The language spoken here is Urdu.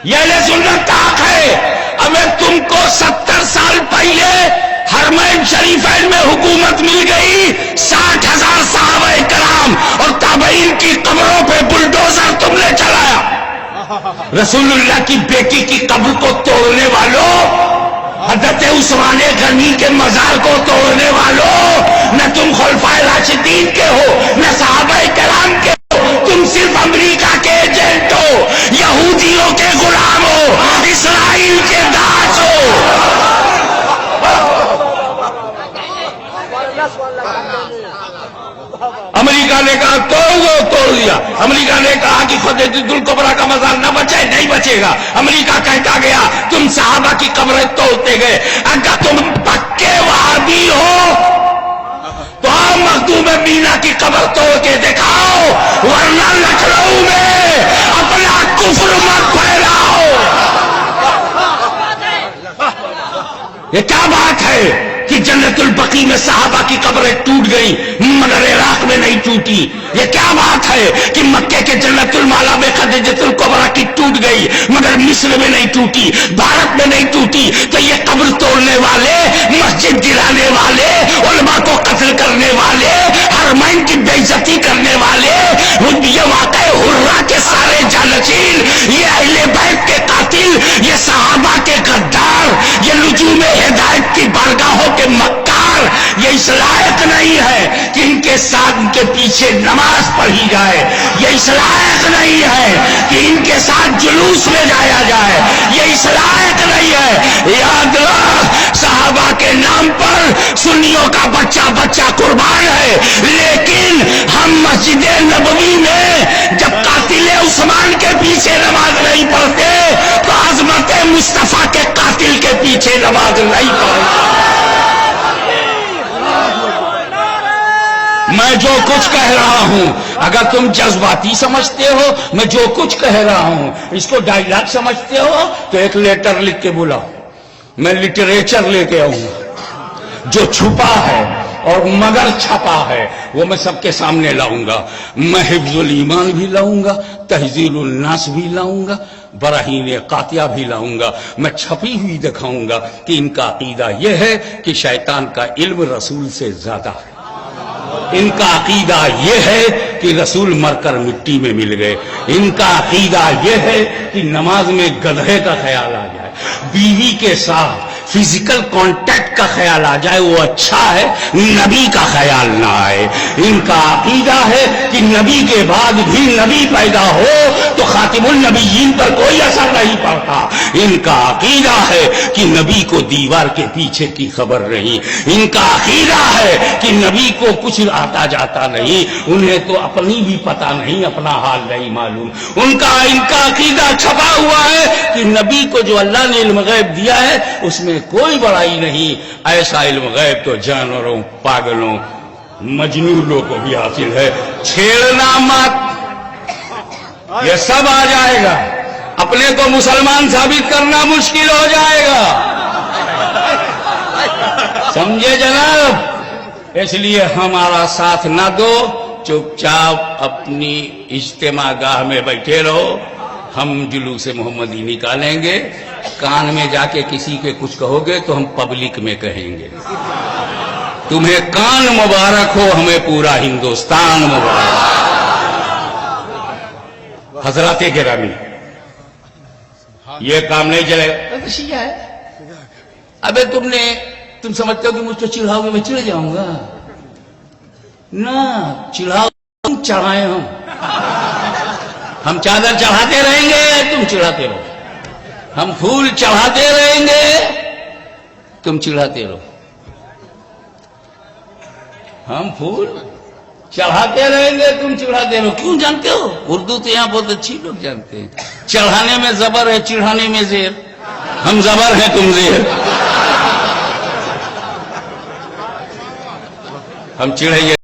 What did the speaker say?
یہ اہل سنت کا حق ہے. اب تم کو 70 سال پہلے حرمین شریفین میں حکومت مل گئی، 60,000 صحابہ کرام اور تابعین کی قبروں پہ بلڈوزر تم نے چلایا. رسول اللہ کی بیٹی کی قبر کو توڑنے والوں، حضرت عثمان غنی کے مزار کو توڑنے والوں، نہ تم خلفائے راشدین کے ہو نہ صحابہ کرام کے ہو، تم صرف امریکہ کے ایجنٹ ہو، یہودیوں کے غلام ہو، اسرائیل کے داس ہو. امریکہ نے کہا توڑ دیا. امریکہ نے کہا کہ خدیجہ الکبریٰ کا مزار نہ بچے، نہیں بچے گا. امریکہ کہتا گیا تم صحابہ کی قبریں توڑتے گئے. اگر تم پکے وہابی ہو تو آپ مخدوم مینا کی قبر توڑ کے دکھاؤ، ورنہ لکھنؤ میں اپنا کفر مت پھیلاؤ. یہ کیا بات ہے کہ جنت البقیع میں صحابہ کی قبریں ٹوٹ گئیں مگر عراق میں نہیں ٹوٹی؟ یہ کیا بات ہے کہ مکے کے جنت المالا میں خدیجہ الکبریٰ کی ٹوٹ گئی مگر مصر میں نہیں ٹوٹی، بھارت میں نہیں ٹوٹی؟ تو یہ قبر توڑنے والے، مسجد گرانے والے، علماء کو قتل کرنے والے، حرمین کی بے عزتی کرنے والے، یہ واقع حرہ کے سارے جانشین، یہ اہل بیت کے قاتل، یہ صحابہ کے غدار، یہ نجوم ہدایت کی بارگاہوں کے مکار، یہ اس لائق نہیں ہے کہ ان کے ساتھ ان کے پیچھے نماز پڑھی جائے. یہ اس لائق نہیں ہے کہ ان کے ساتھ جلوس میں جایا جائے. یہ اس لائق نہیں ہے. یاد رکھ، صحابہ کے نام پر سنیوں کا بچہ بچہ قربان ہے، لیکن ہم مسجد نبوی میں جب قاتل عثمان کے پیچھے نماز نہیں پڑھتے تو عظمت مصطفیٰ کے قاتل کے پیچھے نماز نہیں پڑھتے. میں جو کچھ کہہ رہا ہوں، اگر تم جذباتی سمجھتے ہو میں جو کچھ کہہ رہا ہوں اس کو ڈائلاگ سمجھتے ہو تو ایک لیٹر لکھ کے بلاؤ، میں لٹریچر لے کے آؤں گا. جو چھپا ہے اور مگر چھپا ہے وہ میں سب کے سامنے لاؤں گا. میں حفظ الایمان بھی لاؤں گا، تحذیر الناس بھی لاؤں گا، براہین قاطعہ بھی لاؤں گا. میں چھپی ہوئی دکھاؤں گا کہ ان کا عقیدہ یہ ہے کہ شیطان کا علم رسول سے زیادہ ہے. ان کا عقیدہ یہ ہے کہ رسول مر کر مٹی میں مل گئے. ان کا عقیدہ یہ ہے کہ نماز میں گدھے کا خیال آ جائے، بیوی کے ساتھ فزیکل کانٹیکٹ کا خیال آ جائے وہ اچھا ہے، نبی کا خیال نہ آئے. ان کا عقیدہ ہے کہ نبی کے بعد بھی نبی پیدا ہو تو خاتم النبیین پر کوئی اثر نہیں پڑتا. ان کا عقیدہ ہے کہ نبی کو دیوار کے پیچھے کی خبر نہیں. ان کا عقیدہ ہے کہ نبی کو کچھ آتا جاتا نہیں، انہیں تو اپنی بھی پتہ نہیں، اپنا حال نہیں معلوم. ان کا عقیدہ چھپا ہوا ہے کہ نبی کو جو اللہ نے علم غیب دیا ہے اس میں کوئی بڑائی نہیں. ایسا علم غیب تو جانوروں، پاگلوں، مجنونوں کو بھی حاصل ہے. چھیڑنا مت، یہ سب آ جائے گا. اپنے کو مسلمان ثابت کرنا مشکل ہو جائے گا، سمجھے جناب؟ اس لیے ہمارا ساتھ نہ دو، چپ چاپ اپنی اجتماع گاہ میں بیٹھے رہو. ہم جلوس محمدی نکالیں گے، کان میں جا کے کسی کے کچھ کہو گے تو ہم پبلک میں کہیں گے. تمہیں کان مبارک ہو، ہمیں پورا ہندوستان مبارک. حضرات گرامی، یہ کام نہیں چلے گا. ابے تم سمجھتے ہو کہ مجھ کو چڑھاؤ گے میں چڑھ جاؤں گا؟ نہ، چڑھاؤ تم، چڑھائے ہم چادر چڑھاتے رہیں گے تم چڑھاتے رہو، ہم پھول چڑھاتے رہیں گے تم چڑھاتے رہو. ہم پھول چڑھاتے رہیں گے تم چڑھاتے رہو. کیوں جانتے ہو؟ اردو تو یہاں بہت اچھی لوگ جانتے ہیں. چڑھانے میں زبر ہے، چڑھانے میں زیر. ہم زبر ہیں تم زیر. ہم چڑھیں گے